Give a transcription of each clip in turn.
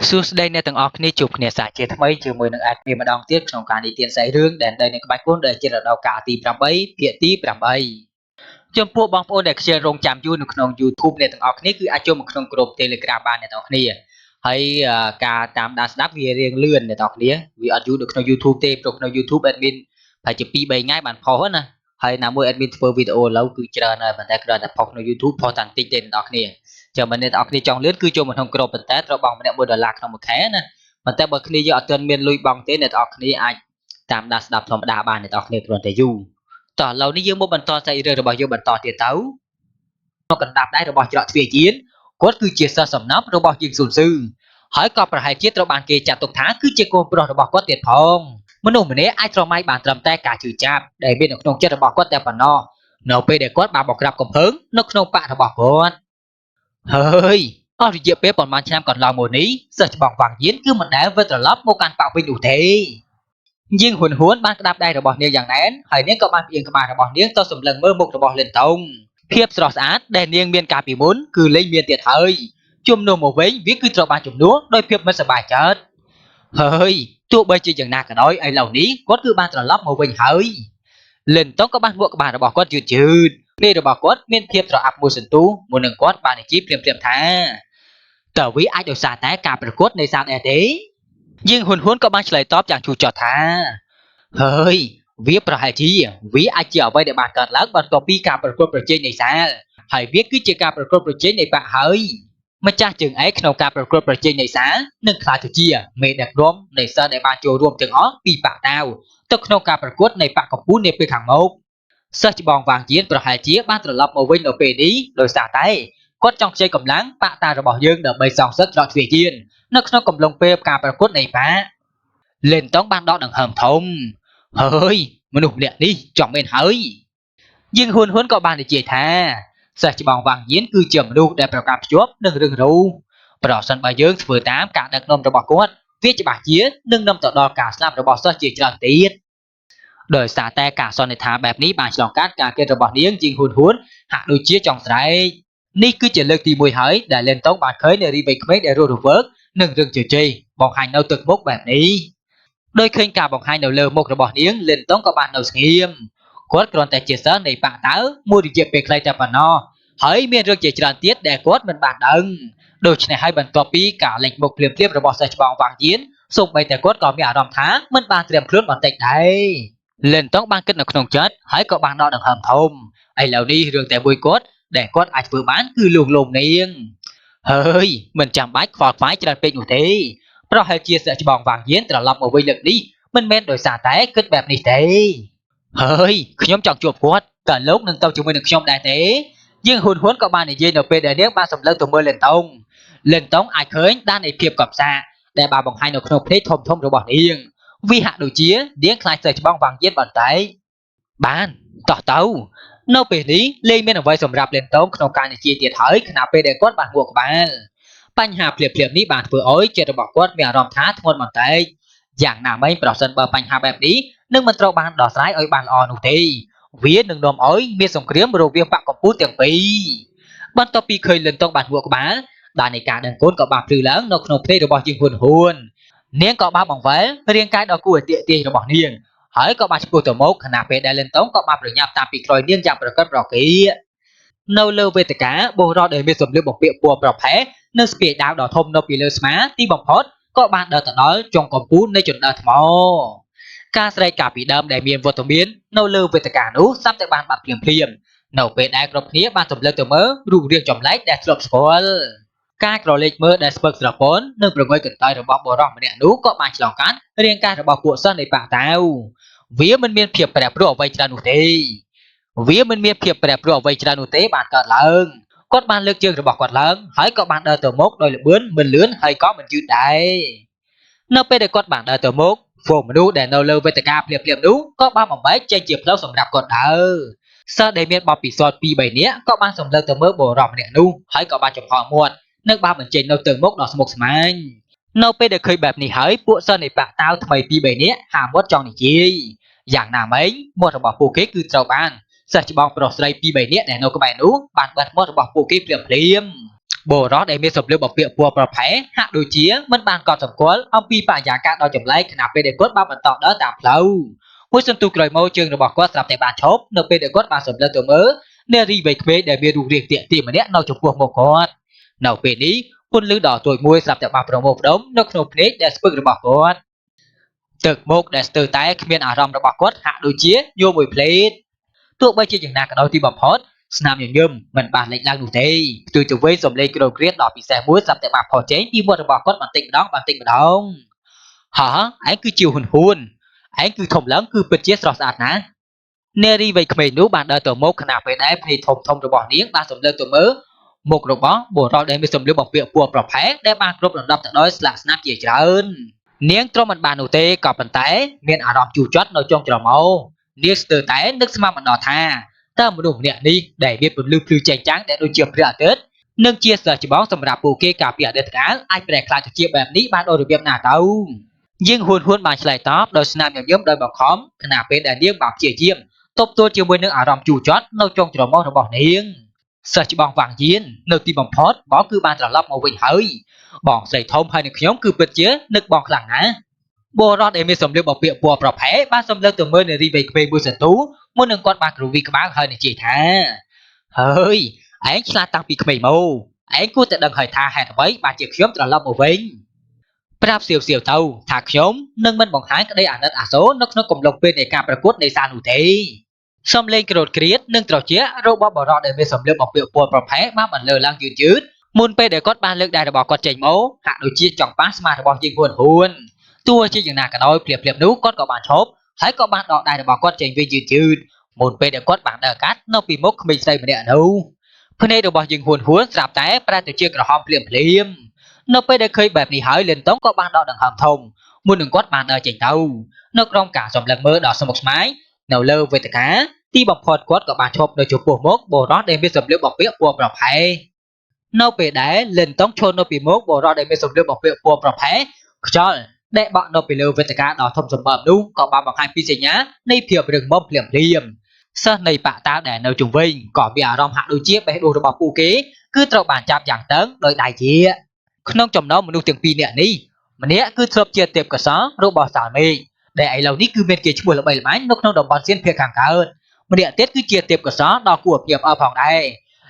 សួស្តីអ្នកទាំងអស់គ្នាជួបគ្នាសាជាថ្មីជាមួយនឹងអាចមានម្ដងទៀតក្នុងការនិទានស្អីរឿងដែលដីនៃក្បាច់គុណដែលជារដូវកាលទី8ភាគទី8ចំពោះបងប្អូនដែលខ្ជិលរងចាំយូរនៅក្នុង YouTube អ្នកទាំងអស់គ្នាគឺអាចចូលមកក្នុងក្រុម Telegram បានអ្នកទាំងអស់គ្នាហើយការតាមដានស្ដាប់វារៀងលឿនអ្នកទាំងអស់គ្នាវាអត់យូរដូចក្នុង YouTube ទេព្រោះក្នុង YouTube admin ប្រហែលជា2 3ថ្ងៃបានផុសណាហើយណាមួយ admin ធ្វើវីដេអូឥឡូវគឺច្រើនហើយប៉ុន្តែគ្រាន់តែផុសក្នុង YouTube ផុសតាំងតិចទេអ្នកទាំងអស់គ្នាចាំមិនអ្នកទាំងអស់គ្នាចង់លឿនគឺចូលមកក្នុងក្រុមប៉ុន្តែត្រូវបង់ម្នាក់$1ក្នុងមួយខែណាប៉ុន្តែបើគ្នាយើងអត់ទាន់មានលុយបង់ទេអ្នកទាំងអស់គ្នាអាចតាមដានស្ដាប់ធម្មតាបានអ្នកទាំងអស់គ្នាគ្រាន់តែយូរតោះឥឡូវនេះយើងមកបន្តសាច់រឿងរបស់យើងបន្តទៀតទៅក្នុងកណ្ដាប់ដៃរបស់ច្រកទ្វារជាតិគាត់គឺជាសិស្សសំណាប់របស់យើងស៊ុនស៊ឺហើយក៏ប្រហែលជាត្រូវបានគេចាត់ទុកថាគឺជាកូនប្រុសរបស់គាត់ទៀតផងមនុស្សម្នាក់អាចស្រមៃបានត្រឹមតែការជឿចាប់ដែលមាននៅក្នុងចិត្តរបស់គាត់តែប៉ុណ្ណោះនៅពេលដែលគាត់បានបកក្រាបកំភើងនៅក្នុងបករបស់គាត់ហើយអស់រយៈពេលប្រហែលឆ្នាំកន្លងមកនេះសិស្សច្បងវាងយានគឺមិនដែលវិលត្រឡប់មកកាន់បកវិញនោះទេយើងហ៊ុនបានក្តាប់ដៃរបស់នាងយ៉ាងណែនហើយនាងក៏បានផ្អៀងក្បាលរបស់នាងទៅសម្លឹងមើលមុខរបស់លិនតោងភាពស្រស់ស្អាតដែលនាងមានកាលពីមុនគឺលែងមានទៀតហើយជំនួសមកវិញវាគឺត្រូវបានជំនួសដោយភាពមិនសប្បាយចិត្តហើយទោះបីជាយ៉ាងណាក៏ដោយឥឡូវនេះគាត់គឺបានត្រឡប់មកវិញហើយលិនតោងក៏បានមួកក្បាលរបស់គាត់យឺតភ្នែករបស់គាត់មានភាពស្រអាប់មួយសន្ទុះមុននឹងគាត់បាននិយាយព្រាមថាតើវាអាចដោយសារតែការប្រកួតនៃសាលដែរទេយើងហ៊ុនក៏បានឆ្លើយតបយ៉ាងជូរចត់ថាហើយវាប្រហែលជាវាអាចជាអ្វីដែលបានកើតឡើងបន្ទាប់ពីការប្រកួតប្រជែងនៃសាលហើយវាគឺជាការប្រកួតប្រជែងនៃបកហើយម្ចាស់ជើងឯកក្នុងការប្រកួតប្រជែងនៃសាលនឹងក្លាយទៅជាមេដឹកនាំនៃសិស្សដែលបានចូលរួមទាំងអស់ពីបកតាវទៅក្នុងការប្រកួតនៃបកកម្ពុជានាពេលខាងមុខសិស្សច្បងវាងយានប្រហែលជាបានត្រឡប់មកវិញនៅពេលនេះដោយសារតែគាត់ចង់ខ្ចីកម្លាំងបកតារបស់យើងដើម្បីសងសឹកច្រកទ្វារយាននៅក្នុងកំឡុងពេលការប្រកួតនៃបកលេនតង់បានដកដង្ហើមធំហើយមនុស្សម្នាក់នេះចំមែនហើយយើងហ៊ុនក៏បាននិយាយថាសិស្សច្បងវាងយានគឺជាមនុស្សដែលប្រកាន់ភ្ជាប់នឹងរឿងរ៉ាវប្រសិនបើយើងធ្វើតាមការដឹកនាំរបស់គាត់វាច្បាស់ជានឹងនាំទៅដល់ការស្លាប់របស់សិស្សជាច្រើនទៀតដោយសារតែការសន្និដ្ឋានបែបនេះបានឆ្លងកាត់ការគិតរបស់នាងជាងហ៊ុនហាក់ដូចជាចង់ស្រែកនេះគឺជាលើកទី1ហើយដែលលេនតង់បានឃើញនារីវ័យក្មេងដែលរស់រវើកនឹងរឿងជជែកបង្ហាញនៅទឹកមុខបែបនេះដោយឃើញការបង្ហាញនៅលើមុខរបស់នាងលេនតង់ក៏បាននៅស្ងៀមគាត់គ្រាន់តែជាសិស្សនៃបកតៅមួយរយៈពេលខ្លីតែប៉ុណ្ណោះហើយមានរឿងជាច្រើនទៀតដែលគាត់មិនបានដឹងដូច្នេះហើយបន្ទាប់ពីការលេងមុខភ្លាមៗរបស់សិស្សច្បងវាងយានសូម្បីតែគាត់ក៏មានអារម្មណ៍ថាមិនបានត្រៀមខ្លួនបន្តិចដែរលេនតង់បានគិតនៅក្នុងចិត្តហើយក៏បានដកដង្ហើមធំឥឡូវនេះរឿងតែមួយគាត់ដែលគាត់អាចធ្វើបានគឺលួងលោមនាងហើយមិនចាំបាច់ខ្វល់ខ្វាយច្រើនពេកនោះទេប្រហែលជាសិស្សច្បងវាងយានត្រឡប់មកវិញលើកនេះមិនមែនដោយសារតែគិតបែបនេះទេហើយខ្ញុំចង់ជួបគាត់តើលោកនឹងទៅជាមួយនឹងខ្ញុំដែរទេយើងហ៊ុនក៏បាននិយាយនៅពេលដែលនាងបានសម្លឹងទៅមើលលេនតង់អាចឃើញដាននៃភាពកប់សាដែលបានបង្ហាញនៅក្នុងភ្នែកធំរបស់នាងវាហាក់ដូចជានាងខ្លាចសិស្សច្បងវាងយានបន្តិចបានតោះទៅនៅពេលនេះលេងមានអ្វីសម្រាប់លេនតង់ក្នុងការនិយាយទៀតហើយខណៈពេលដែលគាត់បានងក់ក្បាលបញ្ហាភ្លាមនេះបានធ្វើឲ្យចិត្តរបស់គាត់មានអារម្មណ៍ថាធ្ងន់បន្តិចយ៉ាងណាមិញប្រសិនបើបញ្ហាបែបនេះនឹងមិនត្រូវបានដោះស្រាយឲ្យបានល្អនោះទេវានឹងនាំឲ្យមានសង្គ្រាមរវាងបកកម្ពុជាទាំងពីរបន្ទាប់ពីឃើញលេនតង់បានងក់ក្បាលដាននៃការដឹងគុណក៏បានភ្លឺឡើងនៅក្នុងភ្នែករបស់យើងហ៊ុននាងក៏បានបង្វែររាងកាយដ៏គួរឲ្យទាក់ទាញរបស់នាងហើយក៏បានឆ្ពោះទៅមុខខណៈពេលដែលលេនតង់ក៏បានប្រញាប់តាមពីក្រោយនាងយ៉ាងប្រកបប្រកេនៅលើវេទិកាបុរសដែលមានសម្លៀកបំពាក់ពណ៌ប្រផេះនិងស្ពាយដាវដ៏ធំនៅពីលើស្មាទីបំផុតក៏បានដើរទៅដល់ចុងកំពូលនៃជណ្ដើរថ្មការស្រែកការពីដើមដែលមានវត្តមាននៅលើវេទិកានោះសាប់តែបានបាត់ភ្លាមនៅពេលដែលគ្រប់គ្នាបានសម្លឹងទៅមើលរូបរាងចម្លែកដែលធ្លាប់ស្គាល់ការក្រឡេកមើលដែលស្ពឹកស្រពន់និងប្រងើយកន្តើយរបស់បុរសម្នាក់នោះក៏បានឆ្លងកាត់រាងកាយរបស់ពួកសិស្សនៃបកតាវវាមិនមានភាពប្រែប្រួលអ្វីច្រើននោះទេបានកើតឡើងគាត់បានលើកជើងរបស់គាត់ឡើងហើយក៏បានដើរទៅមុខដោយល្បឿនមិនលឿនហើយក៏មិនយឺតដែរនៅពេលដែលគាត់បានដើរទៅមុខហ្វូមនុស្សដែលនៅលើវេទិកាភ្លាមនោះក៏បានបំបែកចេញជាផ្លូវសម្រាប់គាត់ដើរសិស្សដែលមានបទពិសោធន៍ 2-3 នាក់ក៏បានសម្លឹងទៅមើលបុរសម្នាក់នោះហើយក៏បានចំហមាត់និងបានបញ្ចេញនៅទៅមុខដ៏ស្មុគស្មាញនៅពេលដែលឃើញបែបនេះហើយពួកសិស្សនៃបកតាវថ្មី 2-3 នាក់ហាមាត់ចង់និយាយយ៉ាងណាមិញមាត់របស់ពួកគេគឺត្រូវបានសិស្សច្បងប្រុសស្រី 2-3 នាក់ដែលនៅក្បែរនោះបានបិទមាត់របស់ពួកគេភ្លាម bộ rót để miên sập lưỡi bọc bịa bùa bọc phé hạ đôi chia mình bàn còn sầm cuốn ông pi phải giả các đôi chấm lấy khả năng để cốt bao mình tọt đỡ tạm lâu mỗi xuân tu cười môi trường được bỏ qua sập tại bàn chốt nợ để cốt ba sập lên từ mớ nè đi về quê để miên đủ riêng tiện tìm mà nét nâu chụp buộc một con nâu về ní quân lư đỏ tuổi môi sập tại bàn pro một đống nóc nộp nét để spur được bỏ conตึกมุกเดสตือแต่ขมีนอารมณ์ระบอกกดหักโดยเชี่ยโยมวยเพลทตัวใบเชี่ยอย่างนักโดยที่บอมพอดสนามอย่างยืมมันบานเล็กล่างหนูเทตัวจะเว้ยสมเลยกระโดดเรียดดอกปีแสมุ้ยสับแต่บาพอเจ๊ที่มัวระบอกกดมันติงดองมันติงดองฮะไอ้คือจิวหุ่นหุ่นไอ้คือถมหลังคือเป็นเชี่ยสระสะอาดนะเนรีใบขมีนู้บานเดินตัวมุกขนาดไปได้พนีถมถมระบอกนี้บานสมเลยตัวมือมุกระบอกบัวเราได้ไม่สมเลยบอกเปียปัวปลอบแพ้ได้บานกรบหลังดับจากน้อยสลักสนามเกี่ยเจริญเนียงตรงมันบานหนูเตกับปันแต่เมียนอารมณ์จูจดในจงจรมเอาเนียงสเตอร์แต่นึกสมามันนอท่าถ้ามันดูเนี่ยนี่ได้เบียดบนลืมพลือใจจังแต่โดยเจียบเพื่อเด็ดนึ่งเชียร์เสือจีบองสำหรับปูเกกับเปียเด็ดกันไอ้แปลกคลายจากเจียแบบนี้บ้านโดยระเบียบหน้าเต้ายิ่งหุ่นบานฉลายท็อปโดยสนามอย่างเยี่ยมโดยบอกคอมขณะเป็นแต่เนียงแบบเจียเยี่ยมตบตัวเจียมวยนึงอารมณ์จูจดในจงจรมเอาระบอกเนียงเสือจีบองวางยีนนึกตีบอมพอดบอกคือบานตลอดมาวิ่งเฮ้ยบอกใส่ทอมภายในขยมคือเป็นเจี๊ยนึกบอกหลังนะบัวรอดเอเมสมเลือกบอกเปียปัวปลอบแพ้บ้านสมเลือกตัวเมื่อในรีเวกเบบุษตูมื่อหนึ่งก้อนบางกรูวีกบ้างเฮยในจีท่าเฮ้ยไอ้ชลาตังปีขมโมไอ้กูจะดังเฮยท่าแห่ไว้บาดเจ็บขยมตลอดมาวิ่งปราบเสียวเต้าถากขยมนึ่งมันบอกหายก็ได้อ่านนัดอาโซนกกลมลงเป็นในการประกวดในซานุเทสมเลงกระโดดกรีดนึ่งตรอเจี๊ยโรบอบัวรอดเอเมสมเลือกบอกเปียปัวปลอบแพ้มาบันเลอลังยืดมุนไปเด็กก้อนบานเลือกได้ระบอกก้อนเจงโมหักโดยเจี๊ยจ่องป้าสมาระบอกยิงหุ่นตัวเชี่ยอย่างนากันน้อยเปรียบนู้ก้อนกับบานชบให้กับบานดอกได้แต่บอกก้อนเจงไปยืดหมุนไปเดี๋ยวก้อนบานเดอกัดนอปีมุกไม่ใส่มาเดี๋ยวนู้เพื่อนให้ดอกบอกยิงหุ่นสลับแต่ประตูเชี่ยกระหอบเปลี่ยมนอไปเดี๋ยวเคยแบบนี้หายเล่นต้องก็บานดอกดังหอมทงมุนหนึ่งก้อนบานเดอเจงเต้านกรองกาสมหลังมือดอกสมุกไม้เนาเลอเวตกาที่บอกพอดก้อนกับบานชบโดยจุดปูมุกโบรอดเดมิสมเลือกบอกเปียปัวปลอดภัยนอไปได้เล่นต้องชนนอปีมุกโบรอดเดมิสมเลือกบอกเปียปัวปลอดภัยจอได้บอกนไปเร็วเวทการดอกทมสมบัตินู้ก็บางบางให้พิจารณาในเพียบเรื่องม่อมเปลี่ยนเรียมเส้นในปะตาแดนในจุงวิ่งก่อเบียรอมหักโดยเจี๊ยบไปดูระบบปูเก๋คือตระบานจับอย่างเติ้งโดยได้เจี๊ยขนมจมน้องมนุษย์ถึงปีเนี่ยนี่มันเนี้ยคือเทียบเจียเต็มกับซ้อรูปบอสามเองแต่ไอเหล่านี้คือเป็นเกี่ยวกับระบายไม้นกน้องดอกบอลเส้นเพียงข้างเกินมันเนี้ยเท็ดคือเจียเต็มกับซ้อดอกกัวเปียบเอาผ่องได้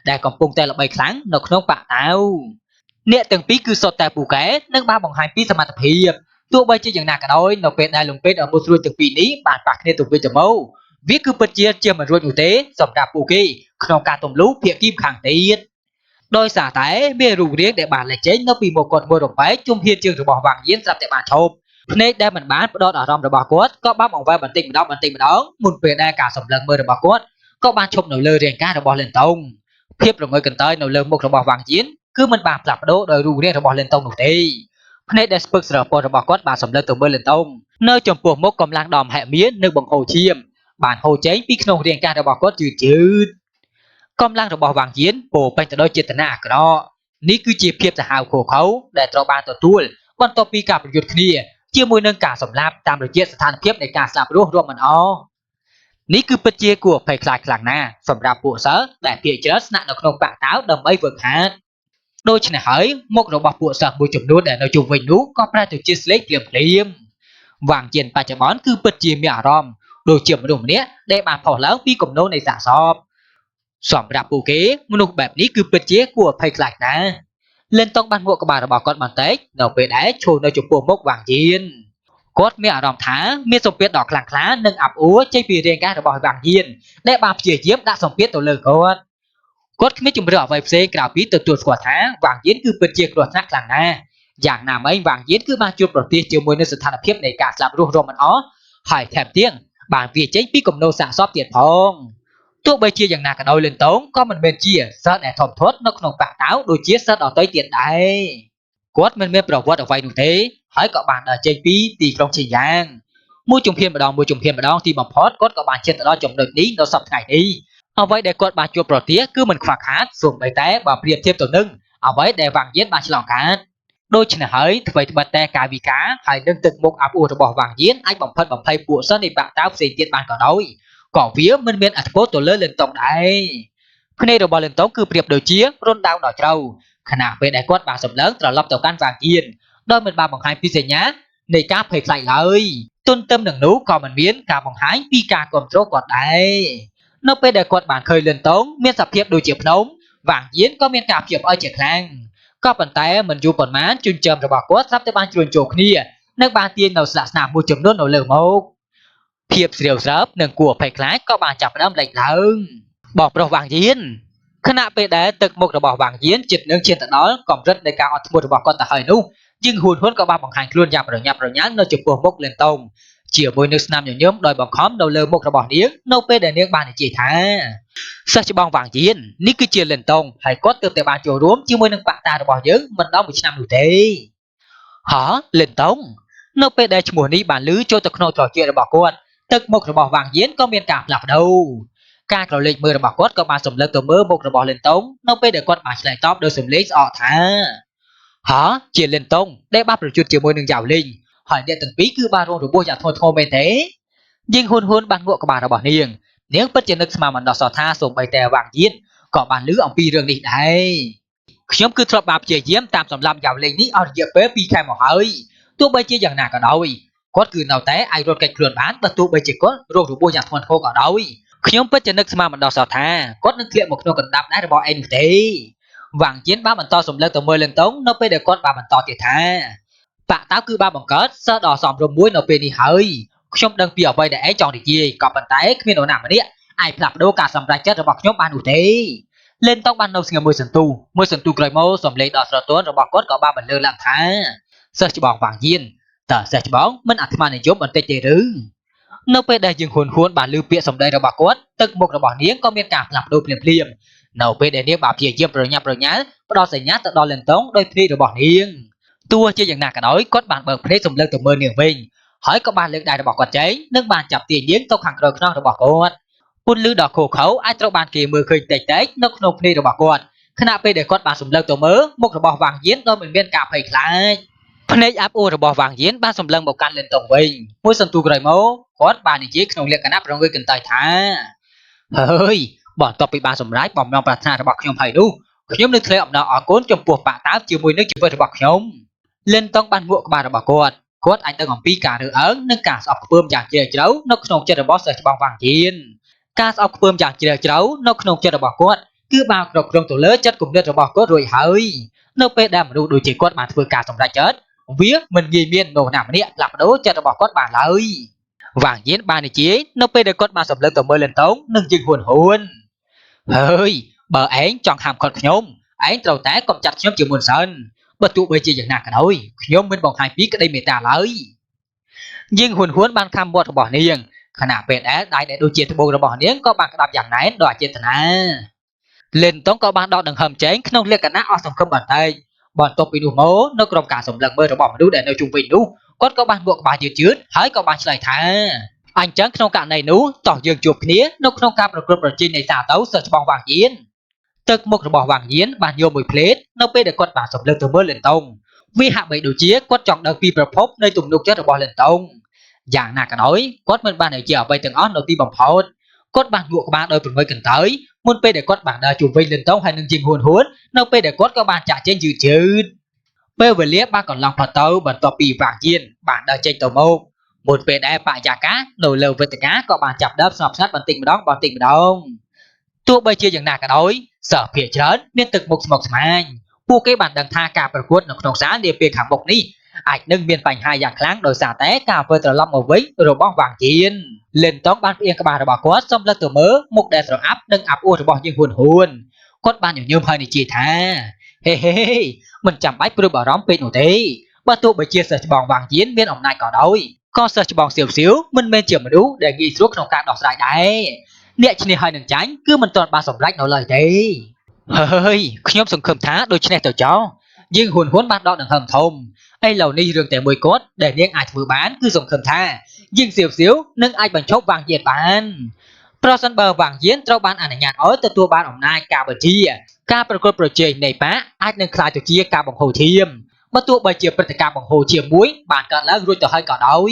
แต่กำปงแต่ระบายครั้งนกน้องปะเต้าเนี่ยตึงปีคือสดแต่ปูเก๋นึ่งบ้าบองให้ปีสมาธิเพียบตัวใบจีอย่างหนักกันน้อยนกเป็ดได้ลงเป็ดเอาบุตรถึงปีนี้บานปากเนี่ยตุ่มเป็นจมูกวิคือเปิดเจียมันรวยอยู่เต้สำหรับปูกี้ขนมการต้มลูกเพียกิมขังตีดโดยสาแต่เบี้ยรูเรียกแต่บานเลยเจ๊นปีโมกดมวยลงไปจุ่มเพียเจียงระบอกวางเย็นสำหรับแต่บานชมเนตได้เหมือนบ้านโดนอารมณ์ระบอกกดก็บ้ามองไว้บันติมันน้องมุนเป็ดได้การสำเร็จมือระบอกกดก็บ้านชมหนูเลยเรียงการระบอกเล่นตรงเพียบลงมือกันเตยหนูเลยมุกระบอกวางเย็นคือมันบานปรับโดโดยรูเรียกระบอกเล่นตรงหนูตีพเนเดสเปิกสระปอระบอกกดบานสำเร็จตัวเบอร์เลนตงเนื้อจมปวกมกกำลังดอมแหมีนนึกบังโฮเชียมบานโฮเจนปีขนมเรียงการระบอกกดจืดกำลังระบอกวางยีนโปเป็นแต่โดยเจตนากรอนี่คือจีเพียบจะหาวโคเขาแต่ตรบานตัวตัววันต่อปีกับประยุทธ์นี้เจียมวยนึงการสำลับตามระเจียสถานเพียบในการสลับรวมมันอ๋อนี่คือปัจเจกวไฟคลายคลังหน้าสำหรับปูเสือแต่เพียเจสนักนกนกปากเท้าดำไม่เวิร์กฮาร์ดโดยชนะหายมกระบอกปัวสักบุจมนู้นแต่ในจุ่มวิ่งนู้ก็ประจุจิสเล็กเปลี่ยมวางเย็นปัจจุบันคือปัจเจมีอารมณ์โดยเจียมมนุษย์เนี้ยได้มาพอแล้วปีกลมโนในสะสอบสำหรับปูเก๋มนุษย์แบบนี้คือปัจเจกวไฟคลายนะเล่นต้องบันหัวกบาระบอกก้อนมันเต็กเราไปได้โชว์ในจุ่มปัวมกวางเย็นกดมีอารมณ์ท้ามีสมเปียดดอกหลังคล้าหนึ่งอับอู้ใจปีเรียงการระบอกวางเย็นได้บาเจียเยี่ยมได้สมเปียดตัวเลยกดกดไม่จุ่มเรือไฟเซกล่าวปีตัวสกัดท้าวางเย็นคือเป็นเจียกรวดนักหลังนะอย่างนามไอ้วางเย็นคือมาจุดปลดเตี้ยเจียวมวยในสถานเพียบในการสลับรวมมันอ๋อหายแถมเตี้ยงบางปีเจ๊ปีกลมโนสะซอบเตียนพองตัวใบเจียอย่างนากันเอาเล่นตงก็มันเป็นเจียเสิร์ชแอนทอมทศนกขนมปากเต้าโดยเจียเสิร์ชเอาต้อยเตียนได้กดมันไม่ประวัติเอาไว้ดูเต้หายเกาะบานเจ๊ปีตีกลองเชียงยางมวยจุ่มเพียนมาดองมวยจุ่มเพียนมาดองที่บัมพอดกดเกาะบานเชียนตลอดจมเดินนี้เราสับไงดีเอาไว้ได้กดบาจัวปลดเตี้ยคือมันขวากขาดส่วนใบแต่บาเปรียบเทียบตัวนึงเอาไว้ได้วางเย็นบาฉลองขาดโดยชนะเฮ้ยทว่าบัดแต่กาวิกาหายนึงตึกมุกอับอูระบอกวางเย็นไอ้บัมพันบัมไพปวดเส้นในปากเท้าเสียเตียนบานก่อนด้วยก่อเวียมันเป็นอัตโพตัวเลื่อนเล่นตรงได้เพื่อในระบอกเล่นตรงคือเปรียบโดยเชี่ยร่นดาวดอกเจ้า ខណៈពេលដែលគាត់បានសម្លឹងត្រឡប់ទៅកាន់វាងយានដោយមិនបានបង្ហាញពីសញ្ញានៃការភ័យខ្លាចឡើយទន្ទឹមនឹងនោះក៏មិនមានការបង្ហាញពីការគ្រប់គ្រងគាត់ដែរនៅពេលដែលគាត់បានឃើញលិនតងមានសភាពដូចជាភ្នំវាងយានក៏មានការភ្ញាក់ផ្អើលជាខ្លាំងក៏ប៉ុន្តែមិនយូរប៉ុន្មានជួនជើមរបស់គាត់ស្រាប់តែបានជ្រួញចូលគ្នានិងបានទាញនៅស្លាកស្នាមមួយចំនួននៅលើមកភាពស្រាវស្រើបនិងគួរភ័យខ្លាចក៏បានចាប់ផ្ដើមលេចឡើងបងប្រុសវាងយានខណៈពេលដែលទឹកមុខរបស់វាងយានជិតនឹងឈានទៅដល់កម្រិតនៃការអត់ធ្មត់របស់គាត់ទៅហើយនោះជាងហ៊ួនក៏បានបង្ហាញខ្លួនយ៉ាងប្រញាប់ប្រញាល់នៅចំពោះមុខលិនតងជាមួយនឹងស្នាមញញឹមដោយបង្ខំនៅលើមុខរបស់នាងនៅពេលដែលនាងបាននិយាយថាសិស្សច្បងវាងយាននេះគឺជាលិនតងហើយគាត់ទើបតែបានចូលរួមជាមួយនឹងបាក់តារបស់យើងមិនដល់1ឆ្នាំនោះទេហ៎លិនតងនៅពេលដែលឈ្មោះនេះបានឮចូលទៅក្នុងត្រចៀករបស់គាត់ទឹកមុខរបស់វាងយានក៏មានការផ្លាស់ប្ដូរការក្រឡេកមើលរបស់គាត់ក៏បានសម្លឹងទៅមើលមុខរបស់លិនតងនៅពេលដែលគាត់បានឆ្លើយតបដោយសំឡេងស្អកថាហ៎ជាលិនតងដែលបានប្រយុទ្ធជាមួយនឹងយ៉ាវលីងហើយអ្នកទាំងពីរគឺបានរងរបួសយ៉ាងធ្ងន់ធ្ងរមែនទេយើងហ៊ុនបានងក់ក្បាលរបស់នាងពិតជានឹកស្មានមិនដល់សោះថាសូម្បីតែវាងយានក៏បានឮអំពីរឿងនេះដែរខ្ញុំគឺធ្លាប់បានព្យាយាមតាមសម្លាប់យ៉ាវលីងនេះអស់រយៈពេល2ខែមកហើយទោះបីជាយ៉ាងណាក៏ដោយគាត់គឺនៅតែអាចរត់គេចខ្លួនបានបើទោះបីជាគាត់រងរបួសយ៉ាងធ្ងន់ធ្ងរក៏ដោយខ្ញុំពិតជានឹកស្មានមិនដល់សោះថាគាត់នឹងធ្លាក់មកក្នុងកណ្ដាប់ដែររបស់ឯងនោះទេវាងយានបានបន្តសម្លឹងទៅមើលលិនតងនៅពេលដែលគាត់បានបន្តទៀតថាបាក់តើគឺបានបង្កើតសិស្សដ៏សមរម្យមួយនៅពេលនេះហើយខ្ញុំដឹងពីអ្វីដែលឯងចង់និយាយក៏ប៉ុន្តែគ្មាននរណាម្នាក់អាចផ្លាស់ប្ដូរការសម្រេចចិត្តរបស់ខ្ញុំបាននោះទេលិនតងបាននៅស្ងៀមមួយសន្ទុះក្រោយមកសំឡេងដ៏ស្រទន់របស់គាត់ក៏បានបន្លឺឡើងថាសិស្សច្បងវាងយានតើសិស្សច្បងមិនអាត្មានិយមបន្តិចទេឬនៅពេលដែលយើងហ៊ុនបានឮពាក្យសម្ដីរបស់គាត់ទឹកមុខរបស់នាងក៏មានការផ្លាស់ប្ដូរភ្លាមនៅពេលដែលនាងបានព្យាយាមប្រញាប់ប្រញាល់ផ្ដល់សញ្ញាទៅដល់លិនតងដោយភ្នែករបស់នាងទោះជាយ៉ាងណាក៏ដោយគាត់បានបើកភ្នែកសម្លឹងទៅមើលនាងវិញហើយក៏បានលើកដៃរបស់គាត់ចេញនិងបានចាប់ទាញនាងទៅខាងក្រោយខ្នងរបស់គាត់ពន្លឺដ៏ខូខើអាចត្រូវបានគេមើលឃើញតិចៗនៅក្នុងភ្នែករបស់គាត់ខណៈពេលដែលគាត់បានសម្លឹងទៅមើលមុខរបស់វាងយានដោយមិនមានការភ័យខ្លាចភ្នែកអាប់អួររបស់វាងយានបានសម្លឹងមកកាន់លិនតងវិញមួយសន្ទុះក្រោយមកគាត់បាននិយាយក្នុងលក្ខណៈប្រងើយកន្តើយថាហើយបន្ទាប់ពីបានសម្រេចបំណងប្រាថ្នារបស់ខ្ញុំហើយនោះខ្ញុំនឹងថ្លែងអំណរអគុណចំពោះបាក់តាវជាមួយនឹងជីវិតរបស់ខ្ញុំលិនតងបានងក់ក្បាលរបស់គាត់អាចដឹងអំពីការរើសអើងនិងការស្អប់ខ្ពើមយ៉ាងជ្រាលជ្រៅនៅក្នុងចិត្តរបស់សិស្សច្បងវាងយានការស្អប់ខ្ពើមយ៉ាងជ្រាលជ្រៅនៅក្នុងចិត្តរបស់គាត់គឺបានគ្រប់គ្រងទៅលើចិត្តគំនិតរបស់គាត់រួចហើយនៅពេលដែលមនុស្សដូចជាគាត់បានធ្វើការសម្រេចចិត្តវាមិនងាយមាននរណាម្នាក់ផ្លាស់ប្ដូរចិត្តរបស់គាត់បានឡើយវាងយានបាននិយាយនៅពេលដែលគាត់បានសម្លឹងទៅមើលលិនតងនិងយើងហ៊ុនហើយបើឯងចង់ហាមឃាត់ខ្ញុំឯងត្រូវតែកំចាត់ខ្ញុំជាមុនសិនបើទោះបីជាយ៉ាងណាក៏ដោយខ្ញុំមិនបង្ហាញពីក្តីមេត្តាឡើយយើងហ៊ុនបានខំមាត់របស់នាងខណៈពេលដែលដៃដែលដូចជាត្បូងរបស់នាងក៏បានក្តាប់យ៉ាងណែនដោយអចេតនាលិនតងក៏បានដកដង្ហើមចេញក្នុងលក្ខណៈអស់សង្ឃឹមបន្តិចបន្ទាប់ពីនោះមកនៅក្រុមការសម្លឹងមើលរបស់មនុស្សដែលនៅជុំវិញនោះគាត់ក៏បានងក់ក្បាលយឺតហើយក៏បានឆ្លើយថាអញ្ចឹងក្នុងករណីនោះតោះយើងជួបគ្នានៅក្នុងការប្រកួតប្រជែងនៃសារទៅសិស្សច្បងវាងយានទឹកមុខរបស់វាងយានបានយកមួយភ្លេតនៅពេលដែលគាត់បានសម្លឹងទៅមើលលិនតងវាហាក់បីដូចជាគាត់ចង់ដឹងពីប្រភពនៃទំនុកចិត្តរបស់លិនតងយ៉ាងណាក៏ដោយគាត់មិនបាននិយាយអ្វីទាំងអស់នៅទីបំផុតគាត់បានងក់ក្បាលដោយប្រងើយកន្តើយមុនពេលដែលគាត់បានដើរជុំវិញលិនតងហើយនឹងជាងហ៊ួននៅពេលដែលគាត់ក៏បានចាក់ចេញយឺតពេលវេលាបានកន្លងផុតទៅបន្ទាប់ពីវាងយានបានដើរចេញទៅមកមុនពេលដែលបរិយាកាសនៅលើវេទិកាក៏បានចាប់ដើមស្ងប់ស្ងាត់បន្តិចម្ដងទោះបីជាយ៉ាងណាក៏ដោយសិស្សភាគច្រើនមានទឹកមុខស្មុគស្មាញពួកគេបានដឹងថាការប្រកួតនៅក្នុងសាលនាពេលខាងមុខនេះអាចនឹងមានបញ្ហាយ៉ាងខ្លាំងដោយសារតែការធ្វើត្រឡប់មកវិញរបស់វាងយានលិនតងបានផ្អៀងក្បាលរបស់គាត់សម្លឹងទៅមើលមុខដែលស្រអាប់និងអាប់អួររបស់យើងហ៊ុនគាត់បានញញឹមហើយនិយាយថាហេមិនចាំបាច់ព្រួយបារម្ភពេកនោះទេបើទោះបីជាសិស្សច្បងវាងយានមានអំណាចក៏ដោយក៏សិស្សច្បងសៀវមិនមែនជាមនុស្សដែលងាយស្រួលក្នុងការដោះស្រាយដែរអ្នកឈ្នះហើយនឹងចាញ់គឺមិនទាន់បានសម្រេចនៅឡើយទេហើយខ្ញុំសង្ឃឹមថាដូច្នេះទៅចោលយើងហ៊ុនបានដកដង្ហើមធំឥឡូវនេះរឿងតែមួយគត់ដែលនាងអាចធ្វើបានគឺសង្ឃឹមថាយើងសៀវនឹងអាចបញ្ឈប់វាងយានបានប្រសិនបើវាងយានត្រូវបានអនុញ្ញាតឲ្យទទួលបានអំណាចការបញ្ជាការប្រកួតប្រជែងនៃបាក់អាចនឹងក្លាយទៅជាការបង្ហូរឈាមបើទោះបីជាព្រឹត្តិការណ៍បង្ហូរឈាមមួយបានកើតឡើងរួចទៅហើយក៏ដោយ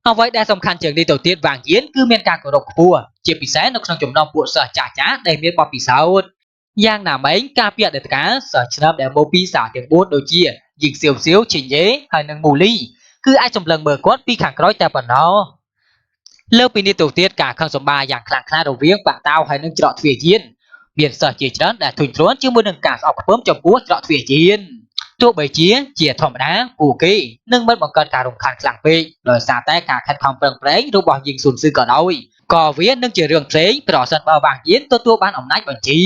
អ្វីដែលសំខាន់ជាងនេះទៅទៀតវាងយានគឺមានការគោរពខ្ពស់ជាពិសេសនៅក្នុងចំណោមពួកសិស្សចាស់ដែលមានបទពិសោធន៍ Giang Nam ấy ca bịa được cá sở trường để mô pi xả tiếng bút đôi chia dịch siêu siêu chỉnh dế hay nâng mù ly cứ ai trong lần mở quát pi khẳng nói ta bẩn nó lớp pin đi tổ tiết cả khang số 3 อย่าง khẳng khá đầu viếng bạn tao hay nâng trọ thuyền chiến biển sở chỉ trấn để thuyền trốn chứ muốn nâng cả ọc bướm trong búa trọ thuyền chiếnตัวใบเชียเจียถมนะกูกี้นึ่งมันบังเกิดการรำคาญกลางปีโดยสาแต่การขัดความเปร่งเปร่งรูปบอลยิงสูญซื้อก่อนเอาก่อเวียนนึ่งเจียเรื่องเพลงปลอดสันเบาบางยินตัวบ้านอมนัยบัญชี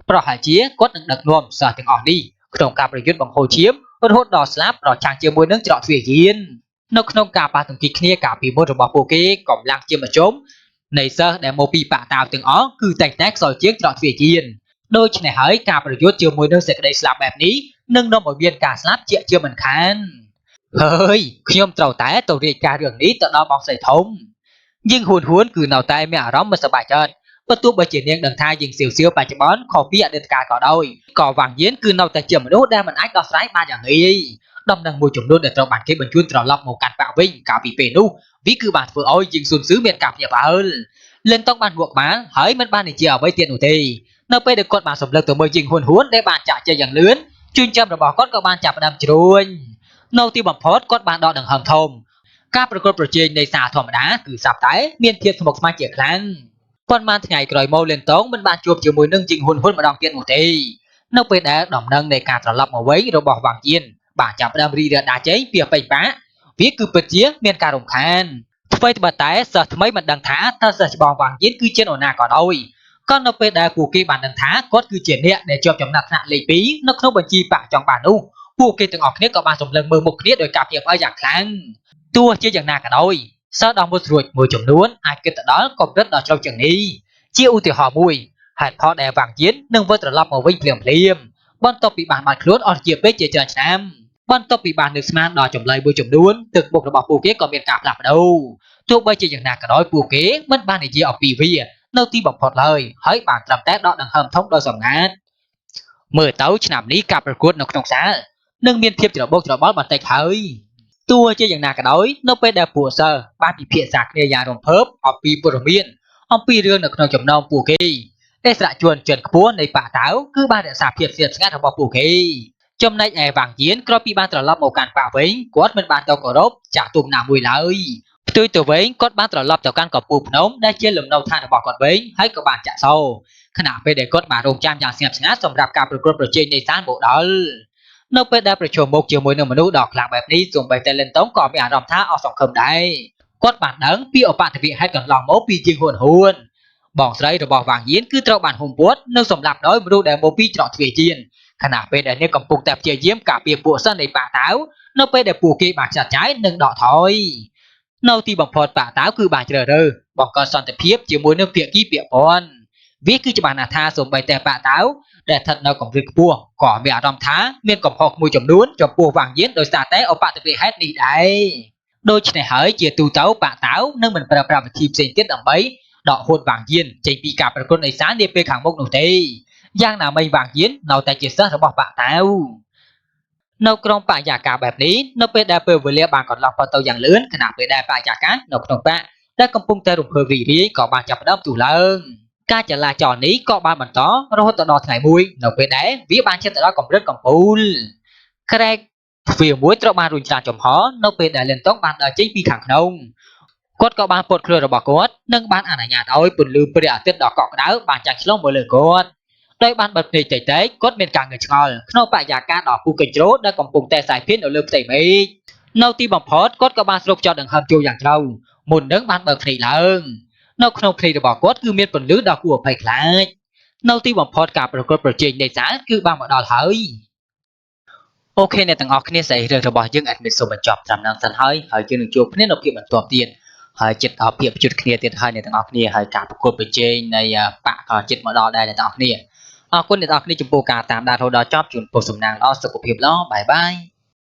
ปลอดหายเชียกดนึ่งดักนวมสาถึงออกดีขนมกาประยุทธ์บังโฮเชียมรถหดดอสลับปลอดชางเจียมวยนึ่งจอดเวียยินนกขนมกาปาถึงกิเคลียกาปีมดระบอบโปเก้ก่อมลังเจียมมาจมในเซอร์แต่โมปีปะตาวถึงอ๋อคือแต่งแตกซอยเชียงจอดเวียยินโดยในหายกาประยุทธ์เจียมวยนึ่งเสกได้สลับแบบนี้นึ่งนมở biên cả slap chia chưa mình khán hơi khi ông trầu té tàu riêng cả đường ní tận đó bóng sài thông nhưng hùn huốn cứ nào tay mẹ rắm mà sợ bài chân bất tu bởi chỉ niên đằng thai dừng siêu siêu bài chấm bón khó bịa được cả cỏ đôi cỏ vàng diễn cứ nào tay chìm đốt đa mình ách đo sái ba dạng nghi đâm đằng mùi trùng luôn để trầu bản kế bình chuyên trầu lọc một cạn bạo vinh cả vì về nu ví cứ bản vừa ôi dừng xuân xứ miền cạp nhà bà hơn lên tông bàn buộc má hỡi mình ban này chia với tiền ủ thì nó bây được con bà sầm lực từ mười dừng hùn huốn để bàn trả chơi dạng lươn chuyên châmរបស់គាត់ក៏បានចាប់ផ្ដើមជ្រួញនៅទីបំផុតគាត់បានដកដង្ហើមធំការប្រកួតប្រជែងនៃសារធម្មតាគឺសាប់តែមានភាពស្មុគស្មាញជាខ្លាំងប៉ុន្មានថ្ងៃក្រោយមកលឿនតងមិនបានជួបជាមួយនឹងជីងហ៊ុនម្ដងទៀតនោះទេនៅពេលដែលដំណឹងនៃការត្រឡប់មកវិញរបស់វ៉ាងជៀនបានចាប់ផ្ដើមរីករាលដាលចេញពីបេបាវាគឺពិតជាមានការរំខានអ្វីត្បិតតែសិស្សថ្មីមិនដឹងថាតើសិស្សច្បងវ៉ាងជៀនគឺជានរណាក៏ដោយក៏នៅពេលដែលពួកគេបានដឹងថាគាត់គឺជាអ្នកដែលជាប់ចំណាត់ថ្នាក់លេខ2នៅក្នុងបញ្ជីបកចង់បាននោះពួកគេទាំងអស់គ្នាក៏បានសម្លឹងមើលមុខគ្នាដោយការព្យាបាលយ៉ាងខ្លាំងទោះជាយ៉ាងណាក៏ដោយសិស្សដល់មុតរួចមួយចំនួនអាចគិតទៅដល់កម្រិតដ៏ជ្រៅជាងនេះជាឧទាហរណ៍មួយហេតុផលដែលវ៉ាងជៀននឹងវិលត្រឡប់មកវិញភ្លាមបន្ទាប់ពីបានបាត់ខ្លួនអស់ជាពេកជាច្រើនឆ្នាំបន្ទាប់ពីបាននឹកស្មានដល់ចម្លើយមួយចំនួនទឹកមុខរបស់ពួកគេក៏មានការផ្លាស់ប្ដូរទោះបីជាយ៉ាងណាក៏ដោយពួកគេមិនបាននិយាយអំពីវានៅទីបំផុតឡើយហើយបានត្រឹមតែដកដង្ហើមធំដោយសម្ងាត់មើលទៅឆ្នាំនេះការប្រកួតនៅក្នុងសាលនឹងមានភាពច្របូកច្របល់បន្តិចហើយទោះជាយ៉ាងណាក៏ដោយនៅពេលដែលពួកសិស្សបានពិភាក្សាគ្នាយ៉ាងរំភើបអំពីព័ត៌មានអំពីរឿងនៅក្នុងចំណោមពួកគេអេសរជនចិនខ្ពស់នៃបាតាវគឺបានរក្សាភាពស្ងៀមស្ងាត់របស់ពួកគេចំណែកឯវ៉ាងជៀនក្រោយពីបានត្រឡប់មកកាន់បាវិញគាត់មិនបានទៅគោរពចាក់ទុំណាមួយឡើយផ្ទុយទៅវិញគាត់បានត្រឡប់ទៅកាន់កំពូលភ្នំដែលជាលំនៅឋានរបស់គាត់វិញហើយក៏បានចាក់សោខណៈពេលដែលគាត់បានរងចាំយ៉ាងស្ងៀមស្ងាត់សម្រាប់ការប្រកួតប្រជែងនៃសានបូដល់នៅពេលដែលប្រជុំមុខជាមួយនឹងមនុស្សដ៏ខ្លាំងបែបនេះសូម្បីតែលិនតុងក៏មានអារម្មណ៍ថាអស់សង្ឃឹមដែរគាត់បានដឹងពីឧបទ្ទវហេតុកន្លងមកពីជាងហ៊ុនបងស្រីរបស់វ៉ាងយៀនគឺត្រូវបានហុំព័ទ្ធនៅសម្លាប់ដោយមនុស្សដែលមកពីច្រកទ្វារជៀនខណៈពេលដែលអ្នកកំពុងតែព្យាយាមការពារពួកសិស្សនៃបាតាវនៅពេលដែលពួកគេបានចាត់ចែងនិងដកថយនៅទីបំផុតបាតាវគឺបានជ្រើសរើសបង្កើតសន្តិភាពជាមួយនឹងភាគីពាក់ព័ន្ធវាគឺច្បាស់ណាស់ថាសូម្បីតែបាតាវដែលស្ថិតនៅកម្រិតខ្ពស់ក៏មានអារម្មណ៍ថាមានកំហុសមួយចំនួនចំពោះវ៉ាងយៀនដោយសារតែឧបទ្ទវហេតុនេះដែរដូច្នេះហើយជាទូទៅបាតាវនឹងមិនប្រើប្រាស់វិធីផ្សេងទៀតដើម្បីដកហូតវ៉ាងយៀនចេញពីការប្រកួតនៃសាលនាពេលខាងមុខនោះទេយ៉ាងណាមិញវ៉ាងយៀននៅតែជាសិស្សរបស់បាតាវនៅក្រុមបរិយាកាសបែបនេះនៅពេលដែលពេលវេលាបានកន្លងផុតទៅយ៉ាងលឿនខណៈពេលដែលបរិយាកាសនៅក្នុងបកដែលកំពុងតែរំភើបរីករាយក៏បានចាប់ផ្ដើមទុះឡើងការចលាចលនេះក៏បានបន្តរហូតដល់ថ្ងៃមួយនៅពេលដែលវាបានជិតទៅដល់កម្រិតកំពូលក្រែកទ្វារមួយត្រូវបានរុញច្រានចំហនៅពេលដែលលិនតុងបានដើរចេញពីខាងក្នុងគាត់ក៏បានពត់ខ្លួនរបស់គាត់និងបានអនុញ្ញាតឲ្យពន្លឺព្រះអាទិត្យដ៏កក់ក្ដៅបានចាក់ឆ្លុះមកលើគាត់ដោយបានបិទភ្នែកតិចៗគាត់មានការងឿងឆ្ងល់ក្នុងបរិយាកាសដ៏ពុះកញ្ជ្រោលដែលកំពុងតែសាយភាននៅលើផ្ទៃមេឃនៅទីបំផុតគាត់ក៏បានស្រូបចោលដង្ហើមចូលយ៉ាងជ្រៅមុននឹងបានបើកភ្នែកឡើងនៅក្នុងភ្នែករបស់គាត់គឺមានពន្លឺដ៏គួរឲ្យភ័យខ្លាចនៅទីបំផុតការប្រកួតប្រជែងនៃសាលគឺបានមកដល់ហើយអូខេអ្នកទាំងអស់គ្នាសេរីរឿងរបស់យើងអត់មានសូមបញ្ចប់ត្រឹមហ្នឹងសិនហើយយើងនឹងជួបគ្នានៅភាពបន្ទាប់ទៀតហើយចិត្តអភិបជុតគ្នាទៀតហើយអ្នកទាំងអស់គ្នាហើយការប្រកួតប្រជែងនៃបកក៏ចិត្តមកដល់ដែរអ្នកទាំងអស់គ្នាអរគុណអ្នកទាំងអស់គ្នាចំពោះការតាមដានរហូតដល់ចប់ជូនពរសំណាងល្អសុខភាពល្អបាយបាយ